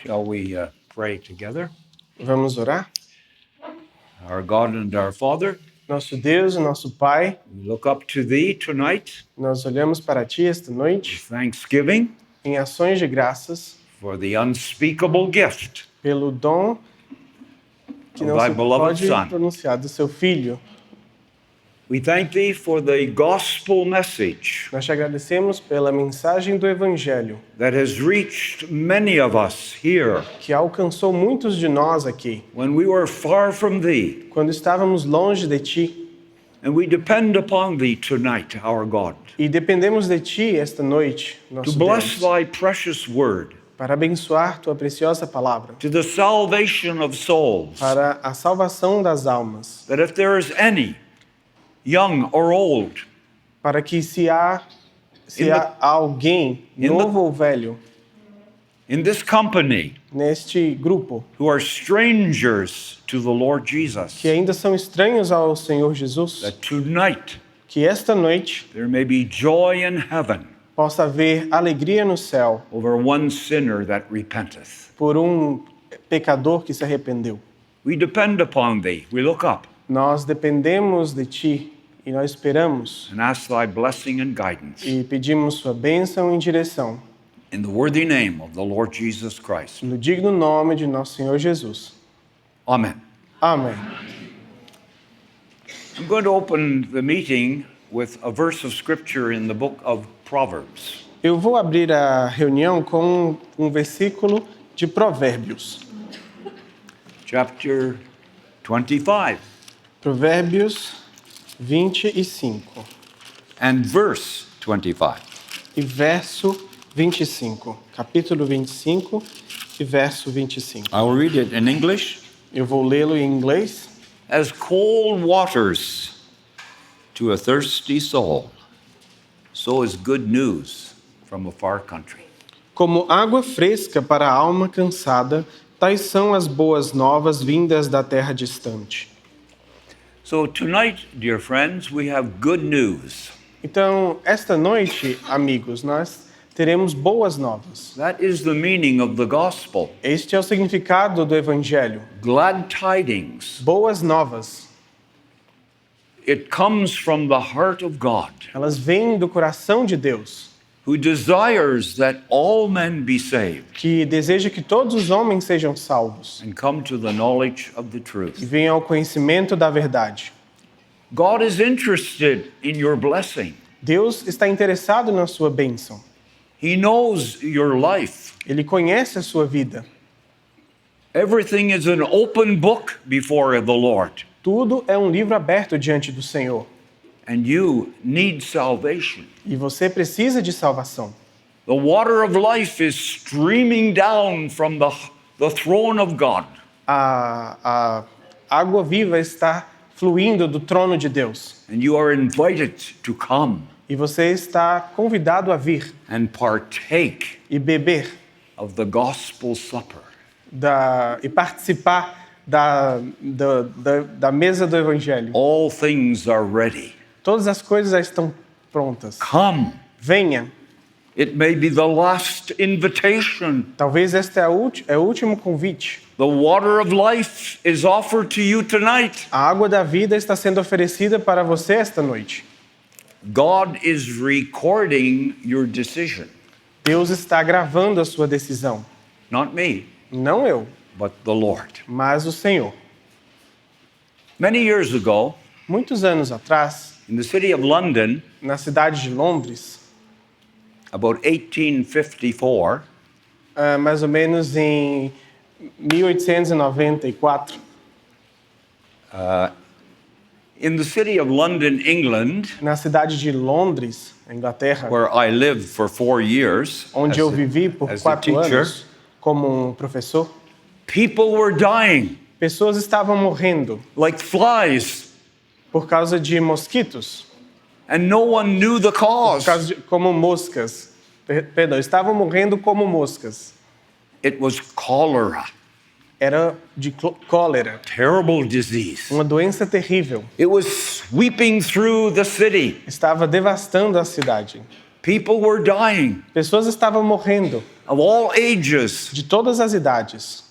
Shall we pray together? Vamos orar? Our God and our Father, Nosso Deus e nosso Pai, we look up to Thee tonight nós olhamos para Ti esta with noite thanksgiving em ações de graças for the unspeakable gift pelo dom que of não Thy se beloved pode Son. pronunciar do Seu Filho. We thank Thee for the gospel message Nós te agradecemos pela mensagem do Evangelho that has reached many of us here que alcançou muitos de nós aqui, when we were far from Thee, quando estávamos longe de Ti, and we depend upon Thee tonight, our God, e dependemos de Ti esta noite, to nosso bless Deus, Thy precious word, para abençoar Tua preciosa palavra, to the salvation of souls, para a salvação das almas, that if there is any, young or old, para que se há alguém, in the- novo ou velho, in this company neste grupo, who are strangers to the Lord Jesus, que ainda são estranhos ao Senhor Jesus, that tonight que esta noite there may be joy in heaven possa haver alegria no céu over one sinner that repenteth. por pecador que se arrependeu. We depend upon Thee. We look up Nós dependemos de Ti e nós esperamos and ask Thy blessing and guidance e pedimos Sua bênção e direção, in the worthy name of the Lord Jesus Christ. no digno nome de nosso Senhor Jesus. Amen. Amém. I'm going to open the meeting with a verse of scripture in the book of Proverbs. Eu vou abrir a reunião com um versículo de Provérbios. Chapter 25 Provérbios 25 and verse 25. e verso 25. Capítulo 25 e verso 25. I will read it in English. Eu vou lê-lo em inglês. As cold waters to a thirsty soul, so is good news from a far country. Como água fresca para a alma cansada, tais são as boas novas vindas da terra distante. So tonight, dear friends, we have good news. Então, esta noite, amigos, nós teremos boas novas. That is the meaning of the gospel. Este é o significado do Evangelho. Glad tidings. Boas novas. It comes from the heart of God, Elas vêm do coração de Deus, who desires that all men be saved que deseja que todos os homens sejam salvos and come to the knowledge of the e truth. venham ao conhecimento da verdade. God is interested in your blessing. Deus está interessado na sua bênção. He knows your life. Ele conhece a sua vida. Everything is an open book before the Lord, Tudo é um livro aberto diante do Senhor. and you need salvation. E você precisa de salvação. The water of life is streaming down from the throne of God. A água viva está fluindo do trono de Deus. And you are invited to come E você está convidado a vir and partake e beber of the gospel supper. e participar da mesa do Evangelho. All things are ready. Todas as coisas já estão prontas. Come. Venha. It may be the last invitation. Talvez este é o último convite. The water of life is offered to you tonight. A água da vida está sendo oferecida para você esta noite. God is recording your decision. Deus está gravando a sua decisão. Not me, Não eu, but the Lord. mas o Senhor. Many years ago, Muitos anos atrás, in the city of London, na cidade de Londres, about 1854, mais ou menos em 1894, in the city of London, England, na cidade de Londres, na Inglaterra, where I lived for 4 years onde eu vivi por as a 4 teacher, anos como professor, people were dying pessoas estavam morrendo like flies, por causa de mosquitos, and no one knew the cause. como moscas. Perdão, estavam morrendo como moscas. It was cholera, Era de cólera, terrible disease. uma doença terrível. It was sweeping through the city. Estava devastando a cidade. People were dying Pessoas estavam morrendo of all ages, de todas as idades.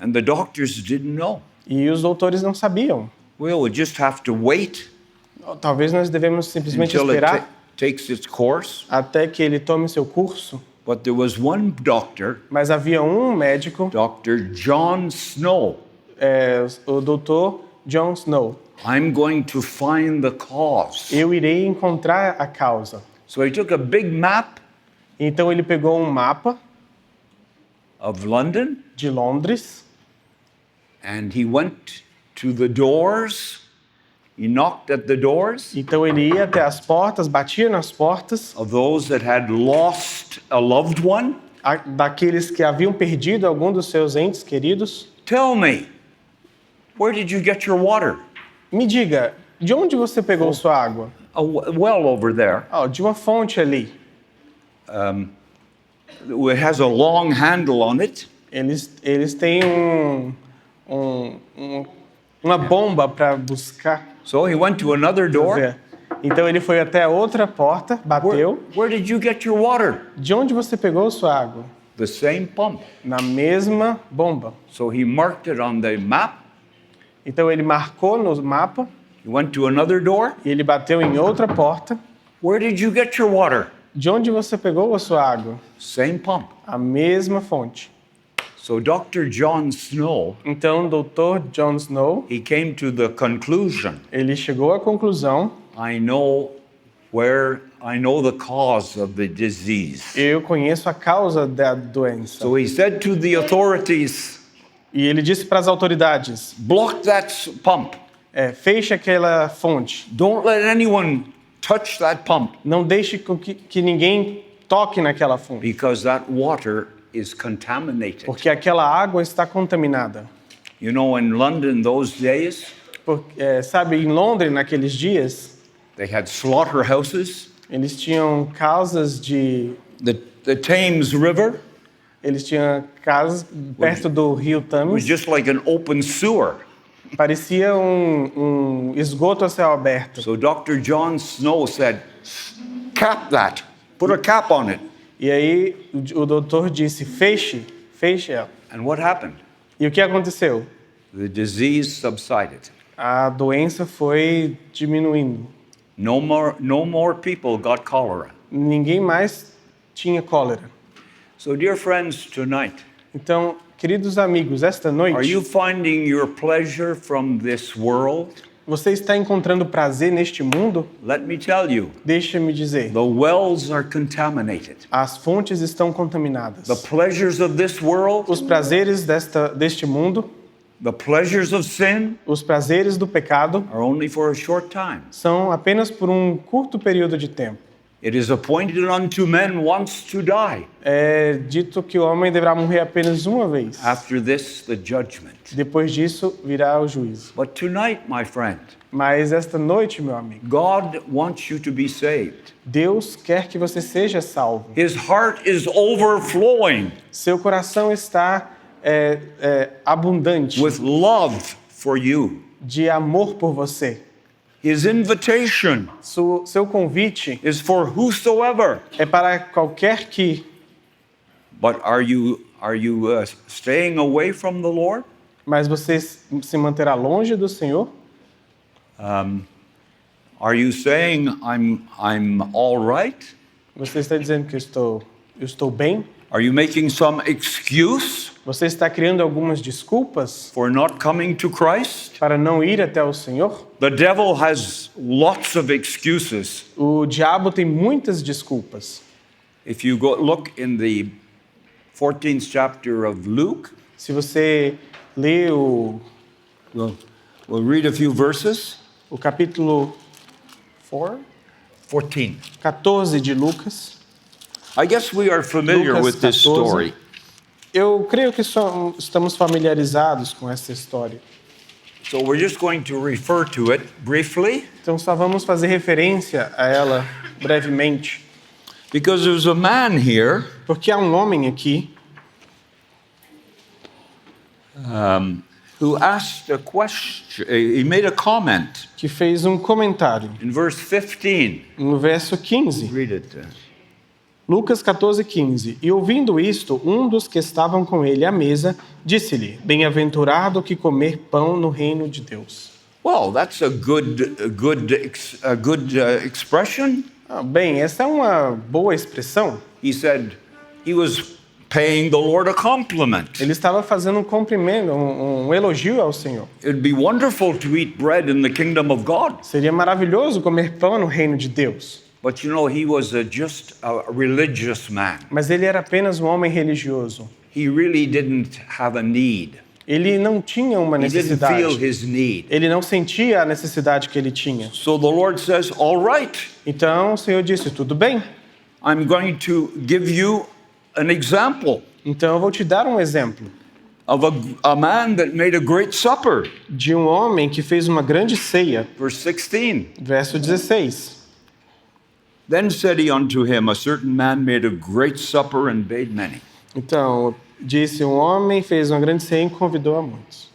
and the doctors didn't know. E os doutores não sabiam. We'll just have to wait Talvez nós devemos simplesmente until it esperar takes its course. até que ele tome seu curso. But there was one doctor, Mas havia um médico, Dr. John Snow. o doutor John Snow. I'm going to find the cause. Eu irei encontrar a causa. So he took a big map Então ele pegou um mapa of London de Londres and he went to the doors. He knocked at the doors Então ele ia até as portas, batia nas portas of those that had lost a loved one. daqueles que haviam perdido algum dos seus entes queridos. Tell me, where did you get your water? Me diga, de onde você pegou sua água? A well over there. De uma fonte ali. It has a long handle on it. Eles têm uma bomba para buscar. So he went to another door. Então ele foi até a outra porta, bateu. Where did you get your water? De onde você pegou sua água? The same pump. Na mesma bomba. So he marked it on the map. Então ele marcou no mapa He went to another door. e ele bateu em outra porta. Where did you get your water? De onde você pegou a sua água? Same pump. A mesma fonte. So Dr. John Snow, Então o Dr. John Snow, he came to the conclusion, ele chegou à conclusão: I know the cause of the disease. eu conheço a causa da doença. So he said to the authorities, E ele disse para as autoridades: block that pump. feche aquela fonte. Don't let anyone touch that pump Não deixe que ninguém toque naquela fonte, because that water is contaminated. porque aquela água está contaminada. You know, in London those days, Sabe, em Londres, naqueles dias, they had slaughterhouses. eles tinham casas de... The Thames River Eles tinham casas perto do rio was Thames. just like an open sewer. Parecia um esgoto a céu aberto. So Dr. John Snow said, cap that. Put a cap on it. E aí o doutor disse: feche ela. And what happened? E o que aconteceu? The disease subsided. A doença foi diminuindo. No more people got cholera. Ninguém mais tinha cólera. So dear friends, tonight, Então, queridos amigos, esta are noite, you finding your pleasure from this world? você está encontrando prazer neste mundo? Let me tell you, Deixa-me dizer, the wells are contaminated. as fontes estão contaminadas. The pleasures of this world, Os prazeres deste mundo, the pleasures of sin, os prazeres do pecado, are only for a short time. são apenas por um curto período de tempo. It is appointed unto men once to die. É dito que o homem deverá morrer apenas uma vez. After this, the judgment. Depois disso, virá o juízo. But tonight, my friend, Mas esta noite, meu amigo, God wants you to be saved. Deus quer que você seja salvo. His heart is overflowing Seu coração está abundante with love for you. de amor por você. His invitation Seu convite is for whosoever. é para qualquer que. But are you staying away from the Lord? Mas você se manterá longe do Senhor? Are you saying I'm all right? Você está dizendo que eu estou bem? Are you making some excuse Você está criando algumas desculpas for not coming to Christ? para não ir até o Senhor? The devil has lots of excuses. O diabo tem muitas desculpas. If you look in the 14th chapter of Luke, Se você lê we'll read a few verses. o capítulo 14 de Lucas, I guess we are familiar Lucas with this 14. story. eu creio que estamos familiarizados com essa história. So we're just going to refer to it briefly Então só vamos fazer referência a ela brevemente, because there's a man here porque há um homem aqui who asked a question. He made a comment que fez um comentário in verse 15. no verso 15. Read it. Lucas 14:15. E ouvindo isto, um dos que estavam com ele à mesa disse-lhe: Bem-aventurado que comer pão no reino de Deus. Well, that's a good expression. Bem, essa é uma boa expressão. He said he was paying the Lord a compliment. Ele estava fazendo um cumprimento, um elogio ao Senhor. It'd be wonderful to eat bread in the kingdom of God. Seria maravilhoso comer pão no reino de Deus. But you know, he was just a religious man. Mas ele era apenas um homem religioso. He really didn't have a need. Ele não tinha uma He didn't feel necessidade. his need. Ele não sentia a necessidade que ele tinha. So the Lord says, all right, Então o Senhor disse: tudo bem. I'm going to give you an example Então eu vou te dar um exemplo of a man that made a great supper. de um homem que fez uma grande ceia. Verse 16. Verso 16. Then said he unto him, a certain man made a great supper and bade many. Então disse: um homem fez uma grande ceia e convidou a muitos.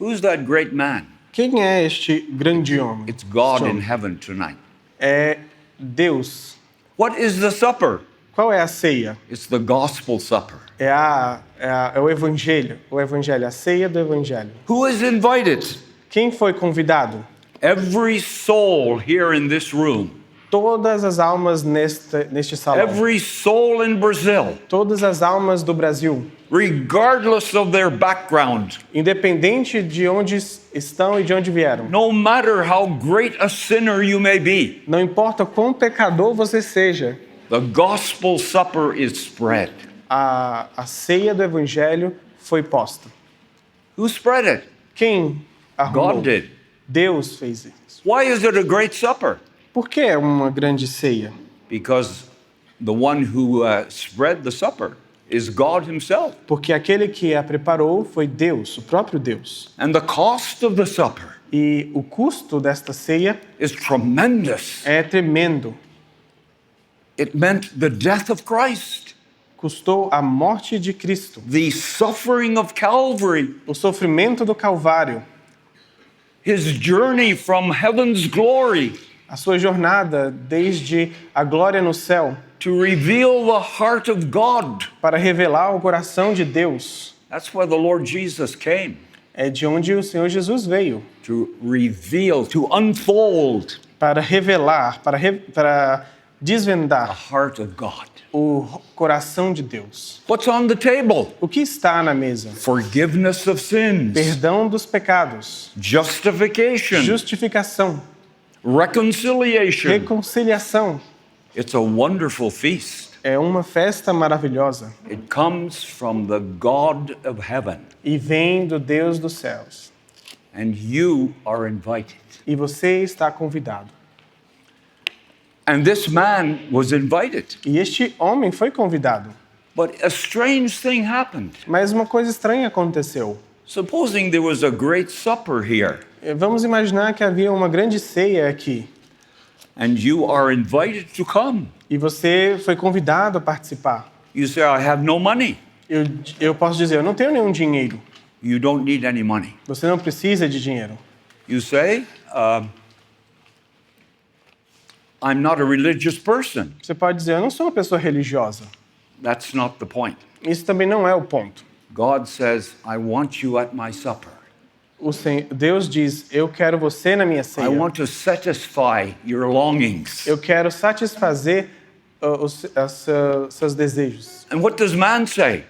Who's that great man? Quem é este grande homem? It's God Este in homem. heaven tonight. É Deus. What is the supper? Qual é a ceia? It's the gospel supper. É o evangelho, a ceia do evangelho. Who is invited? Quem foi convidado? Every soul here in this room. Todas as almas neste salão. Every soul in Brazil, Todas as almas do Brasil, regardless of their background, independente de onde estão e de onde vieram. no matter how great a sinner you may be, Não importa quão pecador você seja, the gospel supper is spread. a ceia do evangelho foi posta. Who spread it? Quem arrumou? God did. Deus fez isso. Why is it a great supper? Por que é uma grande ceia? Because the one who spread the supper is God himself. Porque aquele que a preparou foi Deus, o próprio Deus. And the cost of the supper E o custo desta ceia is tremendous. é tremendo. It meant the death of Christ, Custou a morte de Cristo, the suffering of Calvary, o sofrimento do Calvário, his journey from heaven's glory a sua jornada desde a glória no céu to reveal the heart of God. para revelar o coração de Deus. That's why the Lord Jesus came, É de onde o Senhor Jesus veio, to reveal, to unfold para revelar, para the desvendar heart of God. o coração de Deus. What's on the table? O que está na mesa? Forgiveness of sins, Perdão dos pecados, justification, justificação, reconciliation. reconciliação. It's a wonderful feast. É uma festa maravilhosa It comes from the God of heaven, e vem do Deus dos céus. and you are invited. E você está convidado. And this man was invited. E este homem foi convidado. But a strange thing happened. Mas uma coisa estranha aconteceu. Supposing there was a great supper here, Vamos imaginar que havia uma grande ceia aqui. and you are invited to come. E você foi convidado a participar. You say, I have no money. Eu posso dizer, eu não tenho nenhum dinheiro. You don't need any money. Você não precisa de dinheiro. You say, I'm not a religious person. Você pode dizer, eu não sou uma pessoa religiosa. That's not the point. Isso também não é o ponto. God says, I want you at my supper. Deus diz, eu quero você na minha ceia. I want to satisfy your longings. Eu quero satisfazer os seus desejos. And what does man say?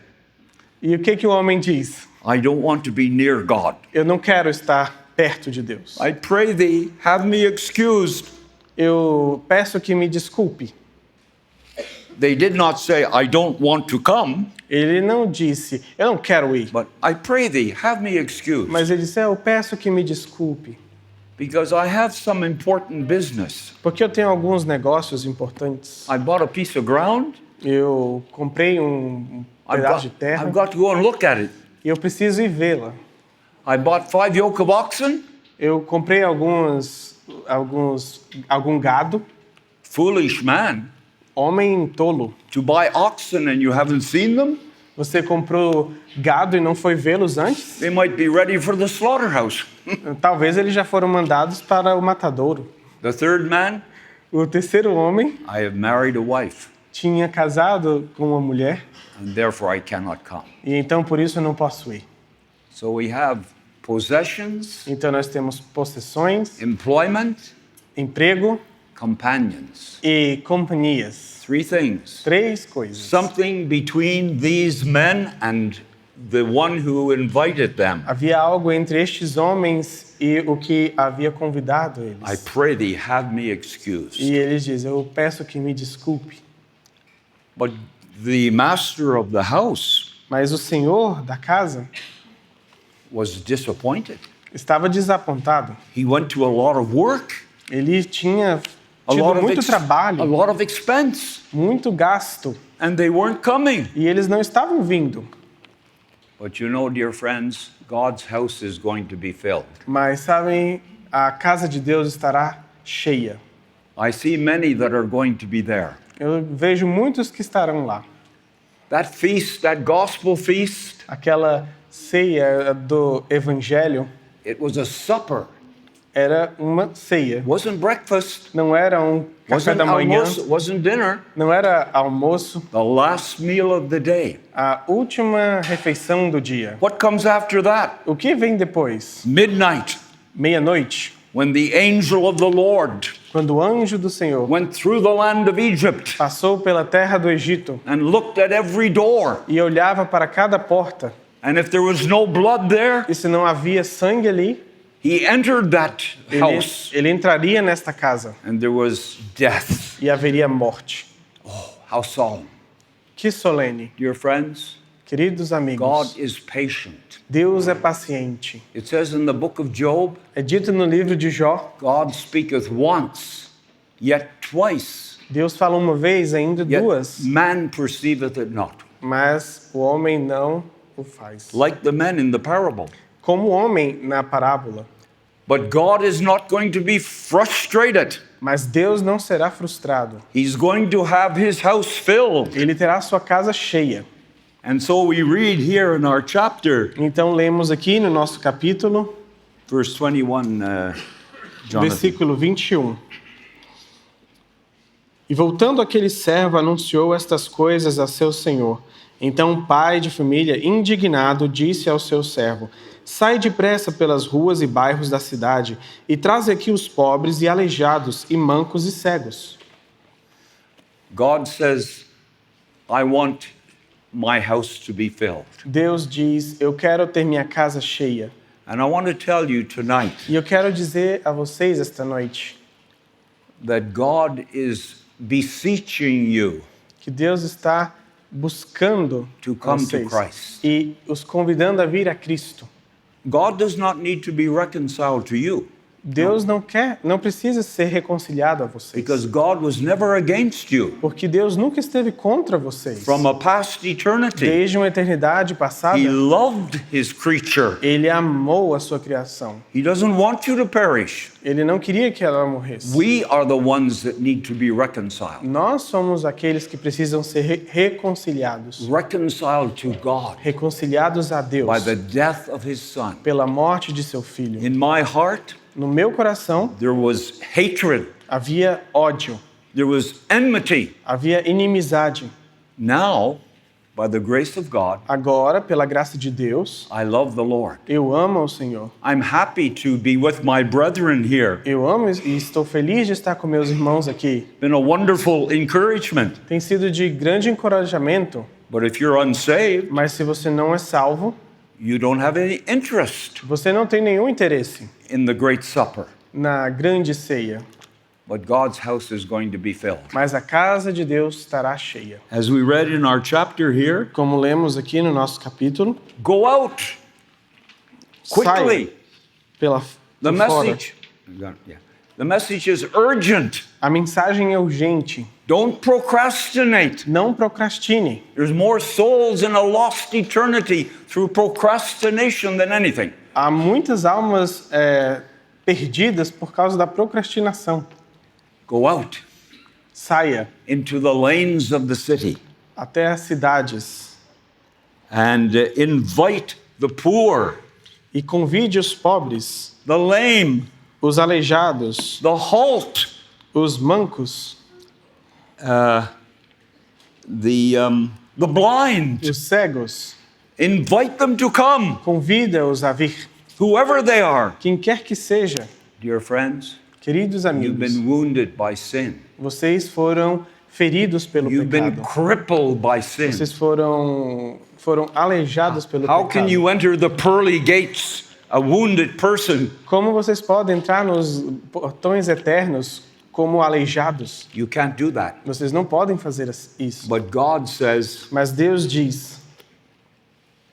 E o que o homem diz? I don't want to be near God. Eu não quero estar perto de Deus. I pray thee, have me excused. Eu peço que me desculpe. They did not say, I don't want to come, Ele não disse, eu não quero ir. but I pray thee, have me excused. Mas ele disse, eu peço que me desculpe. Because I have some important business. Porque eu tenho alguns negócios importantes. I bought a piece of ground. Eu comprei um pedaço de terra I've got to go and look at it. e eu preciso ir vê-la. I bought 5 yoke of oxen. Eu comprei algum gado. Foolish man, Homem tolo. to buy oxen and you haven't seen them? Você comprou gado e não foi vê-los antes? They might be ready for the slaughterhouse. Talvez eles já foram mandados para o matadouro. The third man, O terceiro homem I have married a wife. tinha casado com uma mulher and therefore I cannot come. e então por isso eu não posso ir. So we have possessions, Então nós temos possessões, employment, emprego companions. e companhias. 3 things. 3 coisas. Something between these men and the one who invited them. Havia algo entre estes homens e o que havia convidado I eles. pray thee have me excused. E eles dizem, eu peço que me desculpe. But the master of the house Mas o senhor da casa was disappointed. estava desapontado. He went to a lot of work, Ele tinha a tido lot of, muito a trabalho, lot of expense, muito gasto, and they weren't coming. e eles não estavam vindo. But you know, dear friends, God's house is going to be filled. Mas sabem, a casa de Deus estará cheia. I see many that are going to be there. Eu vejo muitos que estarão lá. That feast, that gospel feast, Aquela ceia do evangelho it was a supper. era uma ceia. It wasn't breakfast, Não era um café wasn't da manhã, almost, it wasn't dinner. não era almoço, The last meal of the day. a última refeição do dia. What comes after that? O que vem depois? Midnight, Meia-noite, when the angel of the Lord quando o anjo do Senhor went through the land of Egypt passou pela terra do Egito and looked at every door. e olhava para cada porta, And if there was no blood there, e se não havia sangue ali, he entered that house ele entraria nesta casa and there was death. e haveria morte. How solemn. Que solene. Dear friends, Queridos amigos, God is patient. Deus é paciente. It says in the book of Job, É dito no livro de Jó, God speaketh once, yet twice, Deus fala uma vez, ainda yet duas, man perceiveth it not. mas o homem não o faz. Like the men in the parable. Como o homem na parábola. But God is not going to be frustrated. Mas Deus não será frustrado. He's going to have his house filled. Ele terá sua casa cheia. And so we read here in our chapter, Então lemos aqui no nosso capítulo, verse 21, Jonathan. versículo 21. E voltando aquele servo anunciou estas coisas a seu senhor. Então o pai de família, indignado, disse ao seu servo: sai depressa pelas ruas e bairros da cidade e traze aqui os pobres e aleijados e mancos e cegos. God says, I want my house to be filled. Deus diz, eu quero ter minha casa cheia. And I want to tell you tonight E eu quero dizer a vocês esta noite that God is beseeching you que Deus está buscando to come to vocês Christ. e os convidando a vir a Cristo. God does not need to be reconciled to you Deus não precisa ser reconciliado a vocês. because God was never against you Porque Deus nunca esteve contra vocês. from a past eternity. Desde uma eternidade passada, He loved his creature. Ele amou a sua criação. He doesn't want you to perish. Ele não queria que ela morresse. We are the ones that need to be reconciled. Nós somos aqueles que precisam ser reconciliados. Reconciled to God Reconciliados a Deus by the death of his son. pela morte de seu filho. In my heart, No meu coração there was hatred. havia ódio, There was enmity. havia inimizade. Now, by the grace of God, Agora, pela graça de Deus, I love the Lord. eu amo o Senhor. I'm happy to be with my brethren here. Eu amo e estou feliz de estar com meus irmãos aqui. Been a wonderful encouragement. Tem sido de grande encorajamento, But if you're unsaved, mas se você não é salvo, you don't have any interest você não tem nenhum interesse in the great supper. na grande ceia. But God's house is going to be filled. Mas a casa de Deus estará cheia. As we read in our chapter here, Como lemos aqui no nosso capítulo, go out quickly. saia pela The por fora. message, the message is urgent. A mensagem é urgente. Don't procrastinate. Não procrastine. There's more souls in a lost eternity through procrastination than anything. Há muitas almas perdidas por causa da procrastinação. Go out Saia into the lanes of the city até as cidades and invite the poor, e convide os pobres, the lame, os aleijados, the halt, os mancos the blind. Os cegos, Invite them to come, convida-os a vir. whoever they are. Quem quer que seja, Dear friends, queridos you've amigos, been wounded by sin. vocês foram feridos pelo You've been pecado. crippled by sin. Vocês foram aleijados pelo How can pecado. you enter the pearly gates, a wounded person? Como vocês podem entrar nos portões eternos como aleijados? You can't do that. Vocês não podem fazer isso. But God says, Mas Deus diz: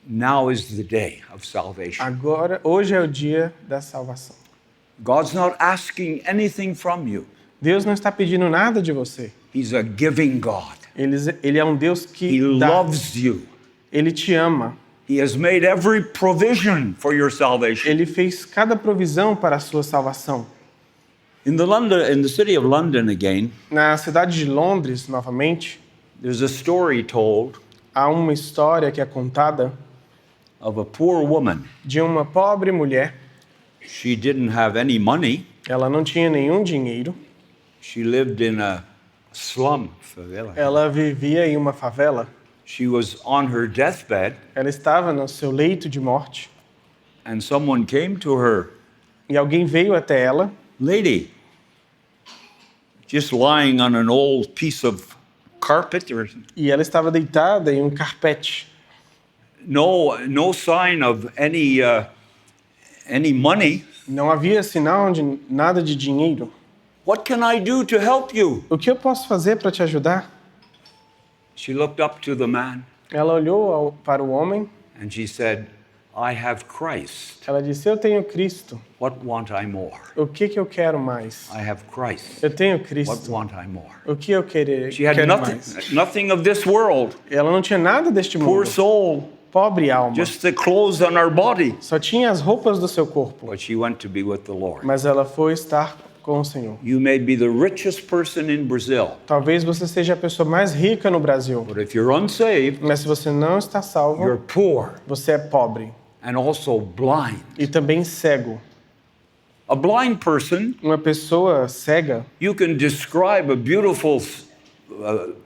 now is the day of salvation. agora, hoje é o dia da salvação. God's not asking anything from you. Deus não está pedindo nada de você. He's a giving God. Ele é um Deus He que dá. loves you. Ele te ama. He has made every provision for your salvation. Ele fez cada provisão para a sua salvação. In the city of London again, Na cidade de Londres, novamente, there's a story told há uma história que é contada of a poor woman. de uma pobre mulher. She didn't have any money. Ela não tinha nenhum dinheiro. She lived in a slum, favela. Ela vivia em uma favela. She was on her deathbed, Ela estava no seu leito de morte. and someone came to her. E alguém veio até ela. Lady, just lying on an old piece of carpet, or E ela estava deitada em um carpete. no sign of any money. Não havia sinal de nada de dinheiro. What can I do to help you? O que eu posso fazer para te ajudar? She looked up to the man Ela olhou para o homem. and she said, I have Christ. Ela disse: eu tenho Cristo. What want I more? O que eu quero mais? I have Christ. Eu tenho What Cristo. want I more? O que eu quero She had mais? nothing of this world. Ela não tinha nada deste Poor mundo. soul, Pobre alma. just the clothes on her body. Só tinha as roupas do seu corpo. But she went to be with the Lord. Mas ela foi estar com o Senhor. You may be the richest person in Brazil, Talvez você seja a pessoa mais rica no Brasil. but if you're unsaved, Mas se você não está you're salvo, poor você é pobre. and also blind. E também cego. A blind person, Uma pessoa cega, you can describe a beautiful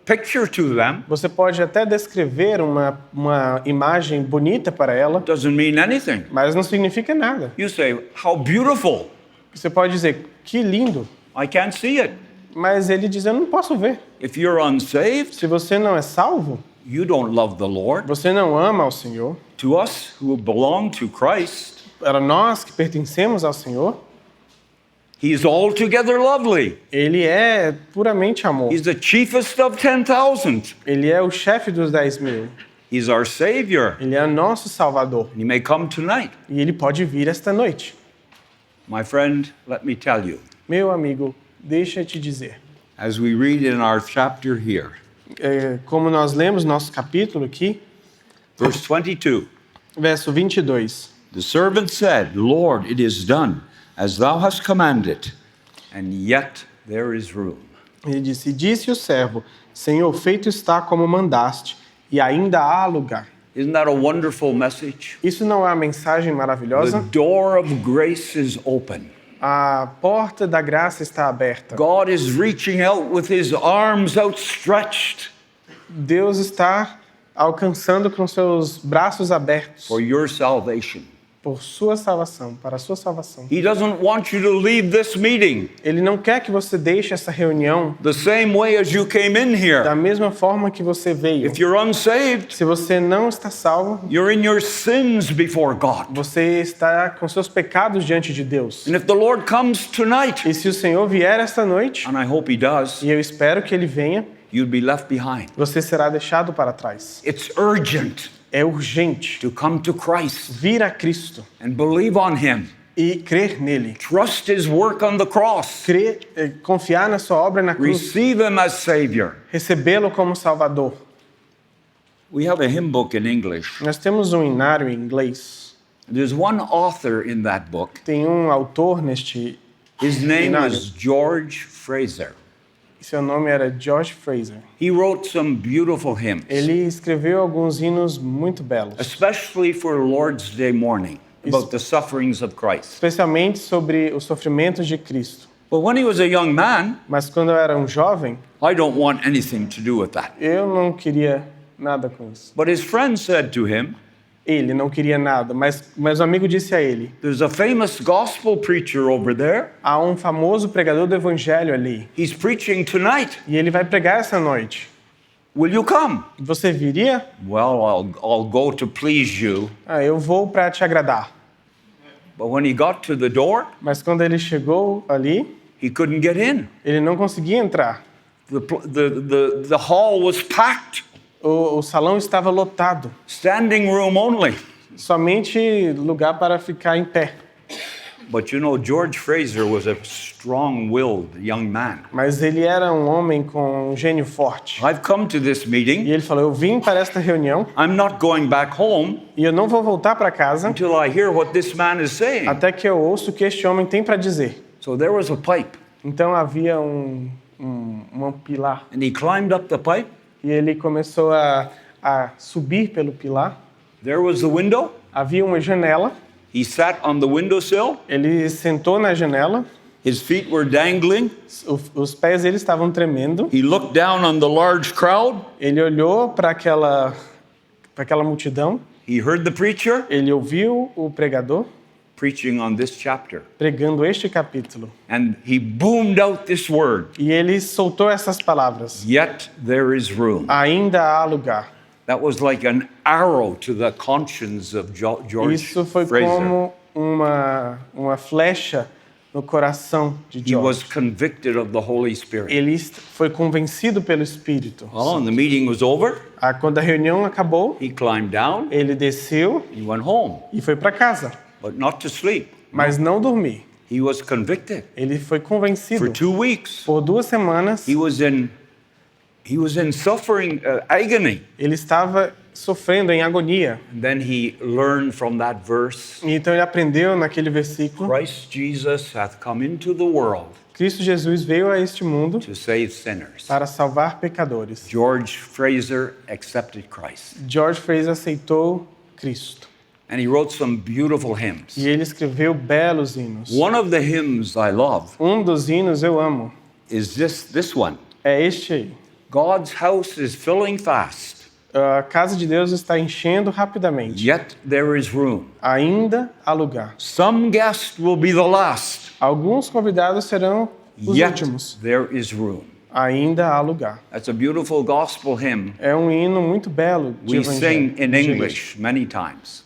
picture to them. você pode até descrever uma imagem bonita para ela, Doesn't mean anything. mas não significa nada. You say, how beautiful. Você pode dizer: que lindo. I can't see it. Mas ele diz: eu não posso ver. If you're unsaved, Se você não é salvo, you don't love the Lord. você não ama ao Senhor. To us who belong to Christ, Para nós que pertencemos ao Senhor, He's altogether lovely. Ele é puramente amor. He's the chiefest of 10,000. Ele é o chefe dos 10.000. He's our Savior. Ele é nosso Salvador. He may come tonight. E Ele pode vir esta noite. My friend, let me tell you, Meu amigo, deixa eu te dizer. as we read in our chapter here, Como nós lemos nosso capítulo aqui, verse 22, verso 22. the servant said, Lord, it is done as thou hast commanded, and yet there is room. Ele disse o servo: Senhor, feito está como mandaste, e ainda há lugar. Isn't that a wonderful message? Isso não é uma mensagem The maravilhosa? door of grace is open. A porta da graça está aberta. God is reaching out with his arms outstretched Deus está alcançando com seus braços abertos for your salvation. por sua salvação, para a sua salvação. He doesn't want you to leave this meeting Ele não quer que você deixe essa reunião the same way as you came in da here. mesma forma que você veio. If you're unsaved, Se você não está salvo, you're in your sins before God. você está com seus pecados diante de Deus. And if the Lord comes tonight, E se o Senhor vier esta noite, and I hope he does, e eu espero que ele venha, you'd be left behind. você será deixado para trás. It's urgent É urgente to come to Christ vir a Cristo and believe on him. e crer nele. Trust his work on the cross. Confiar na sua obra na cruz. Receive him as Savior. Recebê-lo como Salvador. We have a hymn book in English. Nós temos um hinário em inglês. There's one author in that book. Tem um autor neste His name hinário. was George Fraser. Seu nome era George Fraser. He wrote some beautiful hymns, Ele escreveu alguns hinos muito belos, especially for Lord's Day morning, about the sufferings of Christ. especialmente sobre os sofrimentos de Cristo. But when he was a young man, Mas quando eu era um jovem, I don't want anything to do with that. eu não queria nada com isso. But his friend said to him, Ele não queria nada, mas o amigo disse a ele: there's a famous gospel preacher over there. há um famoso pregador do evangelho ali, He's preaching tonight. e ele vai pregar essa noite. Will you come? Você viria? Well, I'll go to please you. Eu vou para te agradar. But when he got to the door, Mas quando ele chegou ali, he couldn't get in. ele não conseguia entrar. The hall was packed, O salão estava lotado, standing room only. somente lugar para ficar em pé. But you know, George Fraser was a strong-willed young man. Mas ele era um homem com um gênio forte. I've come to this E meeting. ele falou: eu vim para esta reunião I'm not going back home e eu não vou voltar para casa until I hear what this man is saying. até que eu ouço o que este homem tem para dizer. So there was a pipe, Então havia um pilar. and he climbed up the pipe. E ele começou a subir pelo pilar. There was the window. Havia uma janela. He sat on the windowsill. Ele sentou na janela. His feet were dangling. Os pés dele estavam tremendo. He looked down on the large crowd. Ele olhou para aquela multidão. He heard the preacher Ele ouviu o pregador preaching on this chapter. pregando este capítulo. And he boomed out this word. E ele soltou essas palavras: Yet there is room. ainda há lugar. That was like an arrow to the conscience of George Isso foi Fraser. como uma flecha no coração de He was George. convicted of the Holy Spirit. Ele foi convencido pelo Espírito. Oh, and the meeting was over. Quando a reunião acabou, He climbed down. ele desceu He went home, e foi para casa, but not to sleep. mas não dormir. He was convicted. Ele foi For convencido. 2 weeks, Por 2 semanas, he was in suffering, agony. ele estava sofrendo em agonia. And then he learned from that verse, E então ele aprendeu naquele versículo: Christ Jesus hath come into the world Cristo Jesus veio a este mundo to save sinners. para salvar pecadores. George Fraser accepted Christ. George Fraser aceitou Cristo. And he wrote some beautiful hymns. E ele escreveu belos hinos. One of the hymns I love Um dos hinos eu amo. is this one. É este aí. God's house is filling fast, A casa de Deus está enchendo rapidamente. yet there is room. Ainda há lugar. Some guest will be the last, Alguns convidados serão os yet últimos. there is room. Ainda há lugar. That's a beautiful gospel hymn. É um hino muito belo de We sing evangelho. in English many times.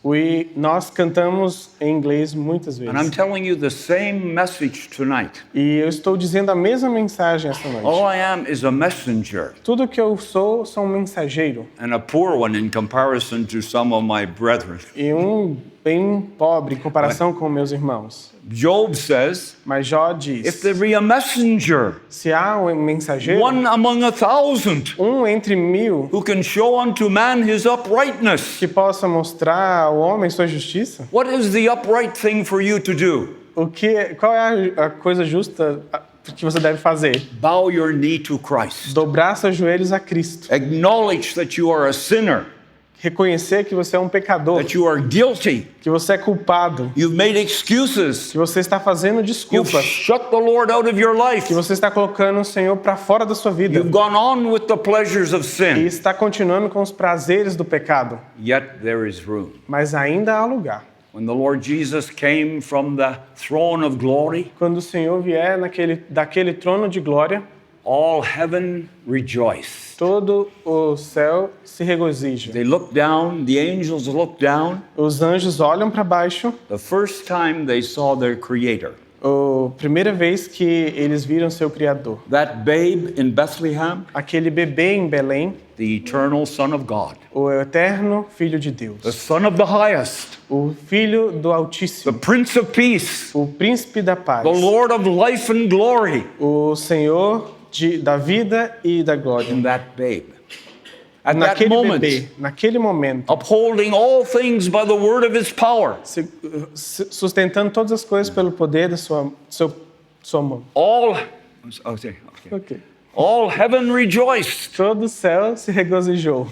Nós cantamos em inglês muitas And I'm vezes. telling you the same message tonight. E eu estou dizendo a mesma mensagem essa All noite. I am is a messenger, Tudo que eu sou um mensageiro. and a poor one in comparison to some of my brethren. E um bem pobre em comparação com meus irmãos. Job says, Mas Jó if diz: there be a messenger, se há um mensageiro, one among 1,000, entre 1000, who can show unto man his uprightness. que possa mostrar ao homem sua justiça, What is the upright thing for you to do? qual é a coisa justa que você deve fazer? Bow your knee to Christ. Dobrar seus joelhos a Cristo. Acknowledge that you are a sinner, Reconhecer que você é um pecador, that you are guilty. que você é culpado, You've made excuses. que você está fazendo You've desculpas, shut the Lord out of your life. que você está colocando o Senhor para fora da sua vida You've gone on with the pleasures of e sin. está continuando com os prazeres do pecado. Yet there is room. Mas ainda há lugar. When the Lord Jesus came from the throne of glory, Quando o Senhor vier daquele trono de glória, all heaven rejoiced. todo o céu se regozija. They look down, the angels look down, Os anjos olham para baixo. the first time they saw their Creator. A primeira vez que eles viram seu Criador. That babe in Bethlehem, Aquele bebê em Belém, the eternal Son of God, o eterno Filho de the Deus. Son of the highest, O Filho do the Altíssimo. Prince of Peace, O Príncipe da Paz. the Lord of life and glory, O Senhor da vida e da glória. in that babe. At that Naquele moment, bebê, naquele momento, upholding all things by the word of his power, sustentando todas as coisas pelo poder da sua mão. all Ok. all heaven rejoiced. Todo o céu se regozijou.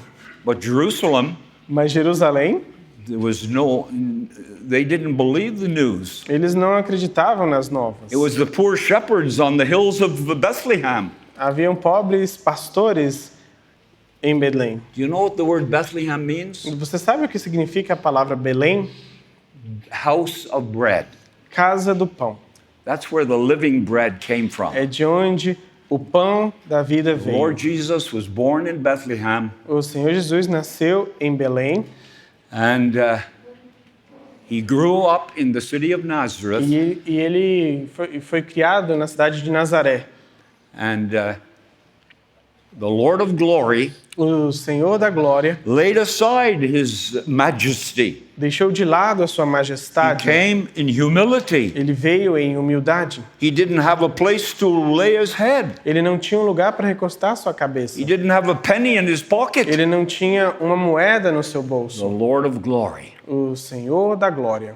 But Jerusalem, Mas Jerusalém, they didn't believe the news. Eles não acreditavam nas novas. It was the poor shepherds on the hills of Bethlehem. Haviam pobres pastores em Belém. Do you know what the word Bethlehem means? Você sabe o que significa a palavra Belém? House of bread. Casa do pão. That's where the living bread came from. É de onde o pão da vida The Lord veio. Jesus was born in Bethlehem, O Senhor Jesus nasceu em Belém and he grew up in the city of Nazareth. e ele foi criado na cidade de Nazaré. And the Lord of glory O Senhor da glória laid aside his majesty. deixou de lado a sua He majestade. came in humility. Ele veio em humildade. He didn't have a place to lay his head. Ele não tinha um lugar para recostar sua cabeça. He didn't have a penny in his pocket. Ele não tinha uma moeda no seu The bolso. Lord of glory, O Senhor da glória,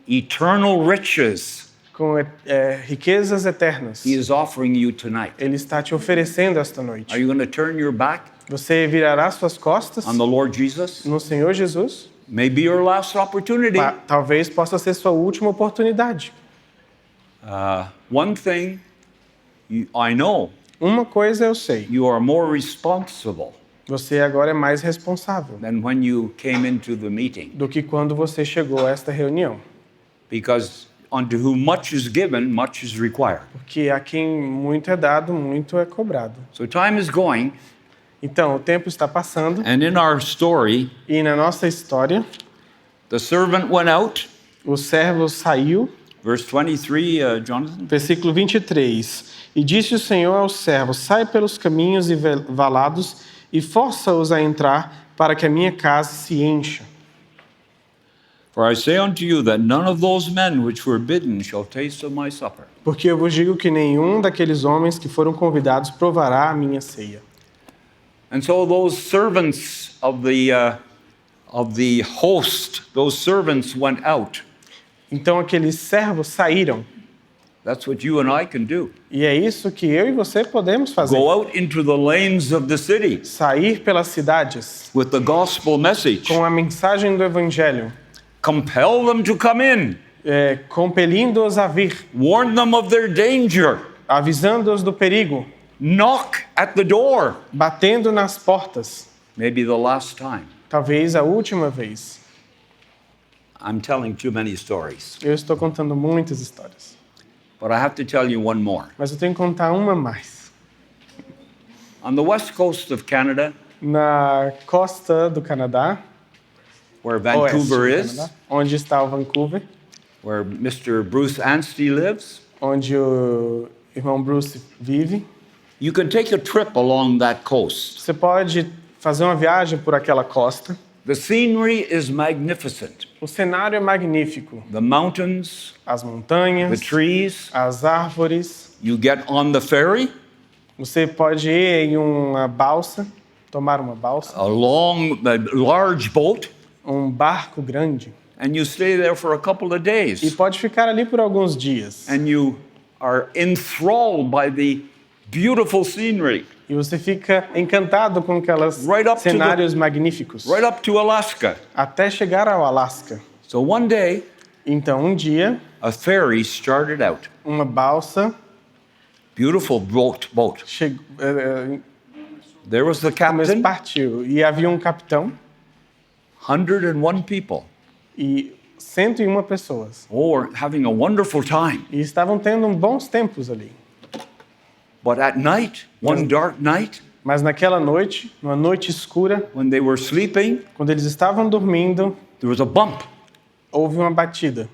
eternal riches, com riquezas eternas. he is offering you tonight. Ele está te oferecendo esta noite. Are you going to turn your back Você virará suas costas on the Lord Jesus? no Senhor Jesus? Maybe your last opportunity. Talvez possa ser sua última oportunidade. One thing I know, Uma coisa eu sei. you are more responsible Você agora é mais responsável than when you came into the meeting. do que quando você chegou a esta reunião. Because unto whom much is given, much is required. Porque a quem muito é dado, muito é cobrado. So time is going, Então, o tempo está passando and in our story, e na nossa história, the servant went out. o servo saiu, Verse 23, Jonathan. versículo 23. E disse o Senhor ao servo: sai pelos caminhos e valados e força-os a entrar para que a minha casa se encha. For I say unto you that none of those men which were bidden shall taste of my supper. Porque eu vos digo que nenhum daqueles homens que foram convidados provará a minha ceia. And so those servants of the host, those servants went out. Então aqueles servos saíram. That's what you and I can do. E é isso que eu e você podemos fazer. Go out into the lanes of the city Sair pelas cidades with the gospel message. com a mensagem do Evangelho, Compel them to come in. compelindo-os a vir, Warn them of their danger. avisando-os do perigo, Knock at the door. batendo nas portas. Maybe the last time. Talvez a última vez. I'm telling too many stories. Eu estou contando muitas histórias, But I have to tell you one more. mas eu tenho que contar uma mais. On the west coast of Canada, Na costa do Canadá, where oeste Vancouver do is, Canadá, onde está o Vancouver, where Mr. Bruce Anstey lives, onde o irmão Bruce vive, you can take a trip along that coast. você pode fazer uma viagem por aquela costa. The scenery is magnificent. O cenário é magnífico. The mountains, As the montanhas, trees. as árvores. You get on the ferry, Você pode ir em uma balsa, tomar uma balsa, a large boat, um barco grande, and you stay there for a couple of e days. pode ficar ali por alguns dias. And you are enthralled by the beautiful scenery, E você fica encantado com aqueles Right up to cenários magníficos, right up to Alaska. até chegar ao Alasca. So one day, Então, um dia, a ferry started out. uma balsa Beautiful boat. chegou, There was the mas captain, partiu e havia um capitão 101 people. e 101 pessoas. Oh, having a wonderful time. E estavam tendo bons tempos ali. But at night, one dark night, Mas naquela noite, numa noite escura, when they were sleeping, quando eles estavam dormindo, there was a bump. houve uma batida.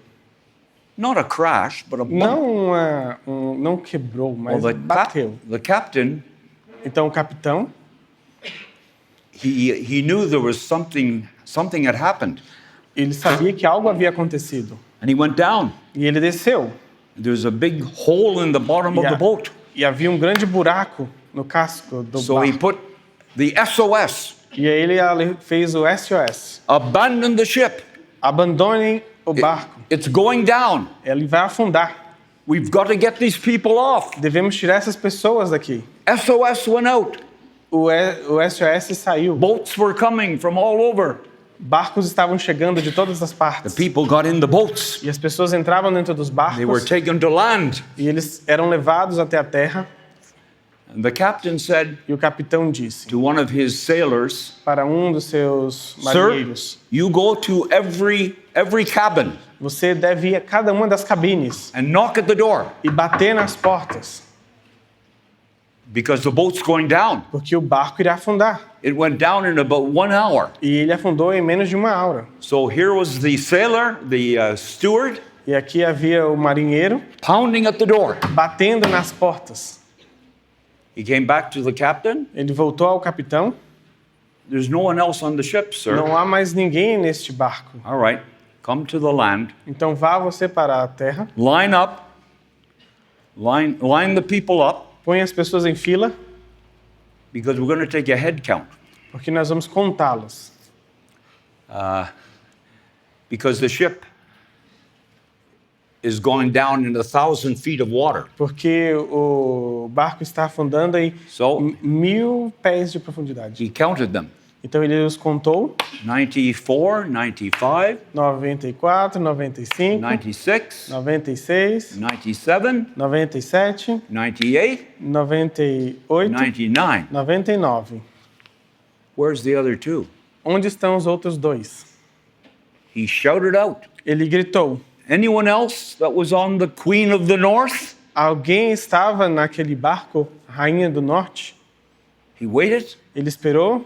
Not a crash, but a bump. Não quebrou, mas Well, bateu. the captain, Então o capitão, he knew there was something had happened. ele sabia que algo havia acontecido. And he went down. E ele desceu. There's a big hole in the bottom of the boat. E havia um grande buraco no casco do So he barco. put the SOS, E aí ele fez o SOS. abandon the ship. Abandonem o barco. It's going down. Ele vai afundar. We've got to get these people off. Devemos tirar essas pessoas daqui. SOS went out. O SOS saiu. Boats were coming from all over. Barcos estavam chegando de todas as The partes. people got in the boats. E as pessoas entravam dentro dos They were barcos taken to land. e eles eram levados até a terra. And the captain said E o capitão disse to one of his sailors, para um dos seus "Sir, marinheiros: you go to every cabin você deve ir a cada uma das cabines and knock at the door e bater nas portas, because the boat's going down." porque o barco irá afundar. It went down in about 1 hour. E ele afundou em menos de uma hora. So here was the sailor, the steward, E aqui havia o marinheiro pounding at the door. batendo nas portas. He came back to the captain. Ele voltou ao capitão: "There's no one else on the ship, sir." não há mais ninguém neste barco. "All right, come to the land. Então vá você para a terra, Line up. Line the people up, põe as pessoas em fila, because we're going to take a head count. porque nós vamos contá-las. Because the ship is going down in 1,000 feet of water. Porque o barco está afundando em So 1000 pés de profundidade. he counted them. Então ele os contou: 94, 95, 94, 95, 96, 96, 97, 97, 98, 98, 99. 99. Where's the other two? Onde estão os outros dois? He shouted out. Ele gritou. Anyone else that was on the Queen of the North? Alguém estava naquele barco, Rainha do Norte? He waited. Ele esperou,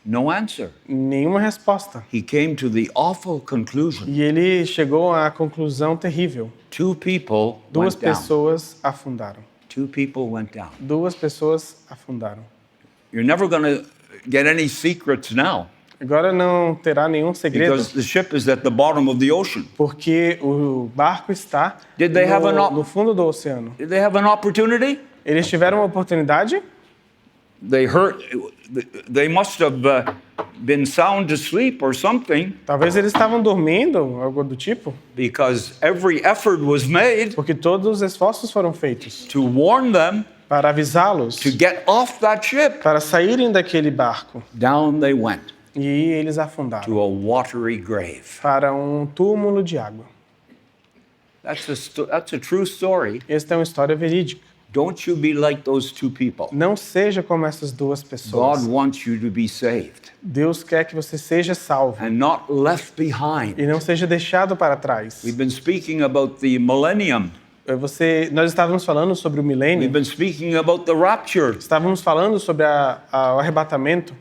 No answer. nenhuma resposta. He came to the awful conclusion. E ele chegou à conclusão terrível. Two people Duas went down. pessoas afundaram. Two people went down. Duas pessoas afundaram. You're never going to get any secrets now, Agora não terá nenhum segredo, because the ship is at the bottom of the ocean. porque o barco está Did they have no fundo do oceano. Did they have an opportunity? Eles tiveram uma oportunidade? They must have been sound asleep or something, Talvez eles estavam dormindo, algo do tipo, because every effort was made porque todos os esforços foram feitos to warn them para avisá-los, to get off that ship. para saírem daquele barco. Down they went E eles afundaram to a watery grave. para um túmulo de água. That's a true story. Esta é uma história verídica. Don't you be like those two people. Não seja como essas duas pessoas. God wants you to be saved Deus quer que você seja salvo and not left behind. e não seja deixado para trás. We've been speaking about the millennium. Nós estávamos falando sobre o We've milênio, been speaking about the rapture. estávamos falando sobre o arrebatamento.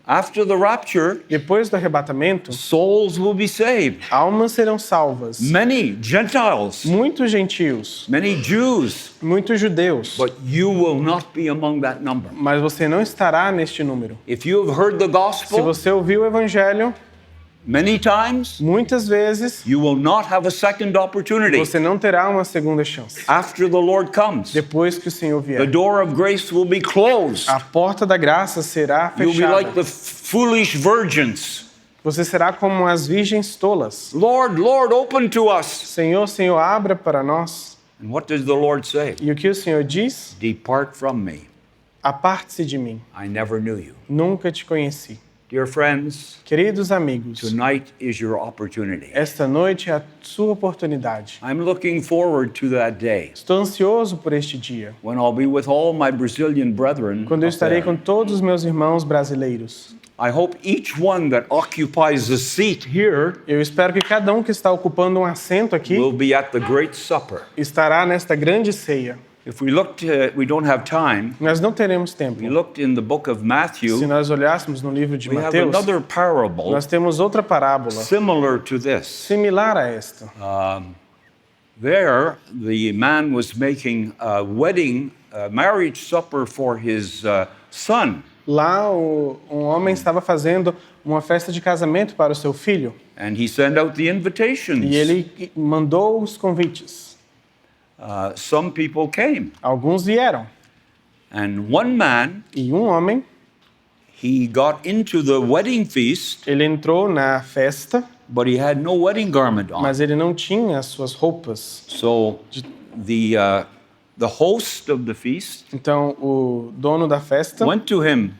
After the rapture, Depois do arrebatamento, souls will be saved. almas serão salvas. Many Gentiles, Muitos gentios, many Jews, muitos judeus. but you will not be among that number. Mas você não estará neste número. If you have heard the Se gospel você ouviu o evangelho, many times, muitas vezes, you will not have a second opportunity. você não terá uma segunda chance. After the Lord comes, Depois que o Senhor the vier, door of grace will be closed. a porta da graça será You'll be like fechada. the foolish virgins. Você será como as virgens tolas. Lord, Lord, open to us. Senhor, Senhor, abra para nós. And what does the Lord say? E o que o Senhor diz? Depart from me. Aparte-se de mim. I never knew you. Nunca te conheci. Dear friends, Queridos amigos, tonight is your opportunity. esta noite é a sua oportunidade. I'm looking forward to that day Estou ansioso por este dia, when I'll be with all my Brazilian brethren. quando eu up estarei there. com todos os meus irmãos brasileiros. I hope each one that occupies a seat here Eu espero que cada um que está ocupando um assento aqui will be at the great supper. estará nesta grande ceia. If we looked, we don't have time. Nós não teremos tempo. We looked in the book of Se Matthew. nós olhássemos no livro de We have Mateus, another parable nós temos outra parábola similar to this. similar a esta. There, the man was making a marriage supper for his son, Lá, um homem estava fazendo uma festa de casamento para o seu filho and he sent out the e invitations. ele mandou os convites. Some people came, Alguns vieram and one man, e um homem, he got into the wedding feast, ele entrou na festa, but he had no wedding garment on. mas ele não tinha as suas roupas. So the host of the feast Então o dono da festa went to him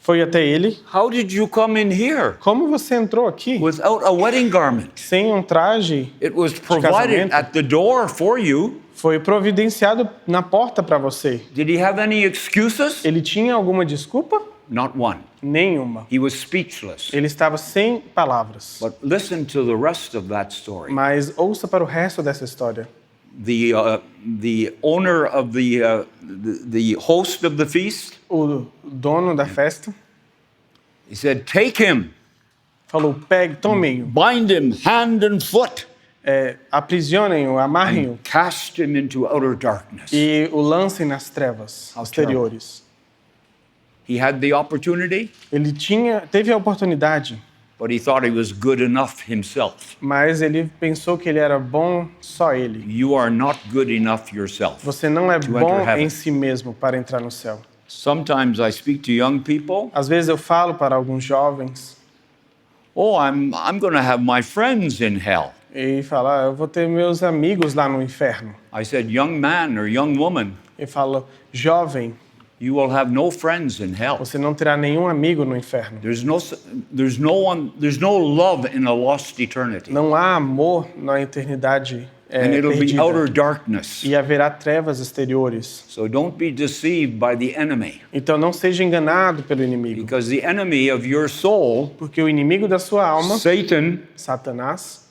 foi até ele. How did you come in here Como você entrou aqui without a wedding garment? sem um traje? It was provided casamento. at the door for you. Foi providenciado na porta para você. Did he have any excuses? Ele tinha alguma desculpa? Not one. Nenhuma. He was speechless. Ele estava sem palavras. But listen to the rest of that story. Mas ouça para o resto dessa história. The owner of the host of the feast, O dono da festa he said, "Take him, falou: pegue, tomem-o, bind him hand and foot, aprisionem-o, amarrem-o cast him into outer darkness." e o lancem nas trevas exteriores. He had the opportunity, Ele teve a oportunidade, but he thought he was good enough himself. mas ele pensou que ele era bom só ele. You are not good enough yourself. Você não é To bom enter heaven. em si mesmo para entrar no céu. Sometimes I speak to young people. Às vezes eu falo para alguns jovens Oh, I'm going to have my friends in hell. e falo: eu vou ter meus amigos lá no inferno. I said, young man or young woman, Eu falo: jovem, you will have no friends in hell. você não terá nenhum amigo no inferno. There's no love in a lost eternity. Não há amor na eternidade And it'll be perdida. outer darkness. E haverá trevas exteriores. So don't be deceived by the enemy, Então não seja enganado pelo inimigo, because the enemy of your soul, porque o inimigo da sua alma, Satan, Satanás,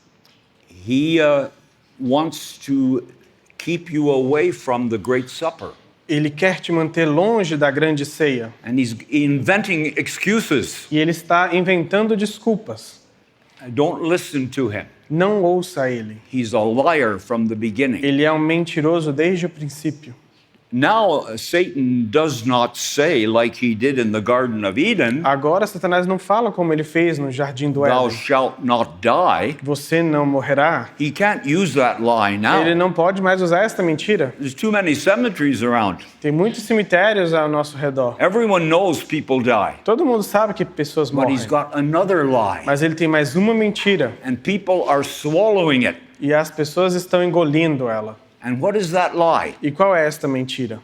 he wants to keep you away from the great supper. ele quer te manter longe da grande ceia. And he's inventing excuses. E ele está inventando desculpas. Don't listen to him. Não ouça ele. He's a liar from the beginning. Ele é um mentiroso desde o princípio. Now, Satan does not say, like he did in the Garden of Eden, Agora, Satanás não fala como ele fez no Jardim do thou Éden. shalt not die. Você não morrerá. He can't use that lie Ele now. não pode mais usar esta mentira. There's too many cemeteries around. Tem muitos cemitérios ao nosso redor. Everyone knows people die. Todo mundo sabe que pessoas But morrem. he's got another lie. Mas ele tem mais uma mentira. And people are swallowing it. E as pessoas estão engolindo ela. And what is that lie? E qual é esta mentira?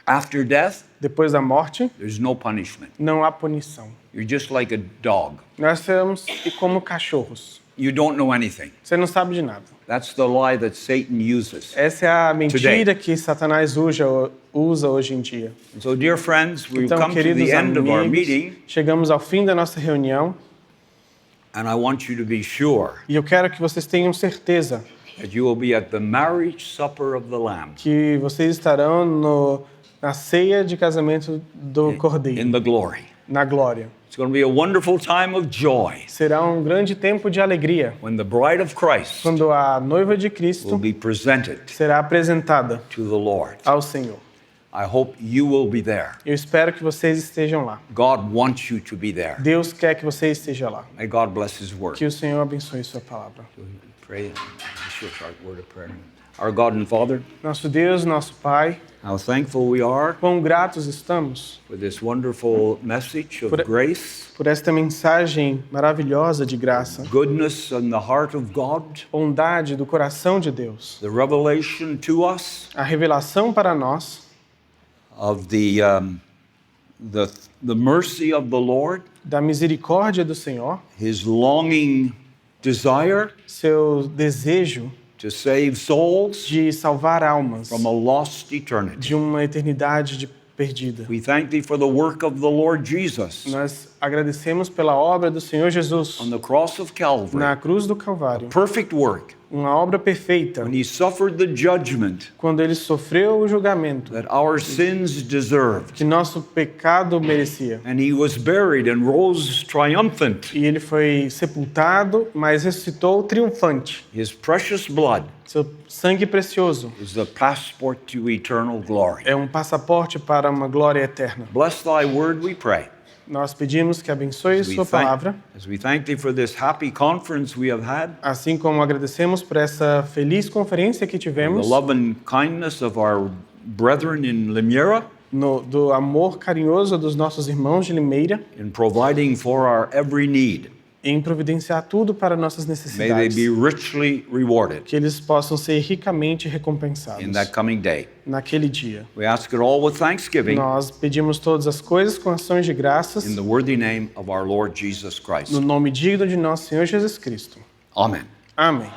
After death, Depois da morte, there's no punishment. não há punição. You're just like a dog. Nós somos como cachorros. You don't know anything. Você não sabe de nada. That's the lie that Satan uses. Essa é a mentira Today. que Satanás usa hoje em dia. And so, dear friends, we've Então, come to queridos the end of our amigos, meeting, chegamos ao fim da nossa reunião and I want you to be sure e eu quero que vocês tenham certeza that you will be at the marriage supper of the Lamb que vocês estarão na ceia de casamento do Cordeiro, in the glory. na glória. It's going to be a wonderful time of joy Será um grande tempo de alegria when the bride of Christ quando a noiva de will Cristo be presented será apresentada to the Lord. ao Senhor. I hope you will be there. Eu espero que vocês estejam lá. God wants you to be there. Deus quer que você esteja lá. May God bless His word. Que o Senhor abençoe sua palavra. Pray. Just your short word of prayer. Our God and Father, Nosso Deus, nosso Pai, how thankful we are quão gratos estamos for this wonderful message of Por- grace, por esta mensagem maravilhosa de graça, goodness in the heart of God, bondade do coração de Deus, the revelation to us a revelação para nós of the mercy of the Lord, da misericórdia do Senhor, His longing desire seu desejo to save souls de salvar almas from a lost eternity. de uma eternidade perdida. We thank Thee for the work of the Lord Jesus Nós agradecemos pela obra do Senhor Jesus on the cross of Calvary, na cruz do Calvário, perfect work, uma obra perfeita, when He suffered the judgment quando ele sofreu o julgamento that our sins deserved. que nosso pecado merecia. And He was buried and rose triumphant. E ele foi sepultado, mas ressuscitou triunfante. His precious blood Seu sangue precioso is the passport to eternal glory. é um passaporte para uma glória eterna. Bless Thy word, we pray. Nós pedimos que abençoe As we sua palavra, as we thank Thee for this happy conference we have had, assim como agradecemos por essa feliz conferência que the tivemos, love and kindness of our brethren in Limera, do amor carinhoso dos nossos irmãos de Limeira, in providing for our every need. em providenciar tudo para nossas May they necessidades. be richly rewarded Que eles possam ser ricamente in recompensados that coming day. naquele dia. We ask it all with thanksgiving Nós pedimos todas as coisas com ações de graças in the worthy name of our Lord Jesus Christ. no nome digno de nosso Senhor Jesus Cristo. Amen. Amém.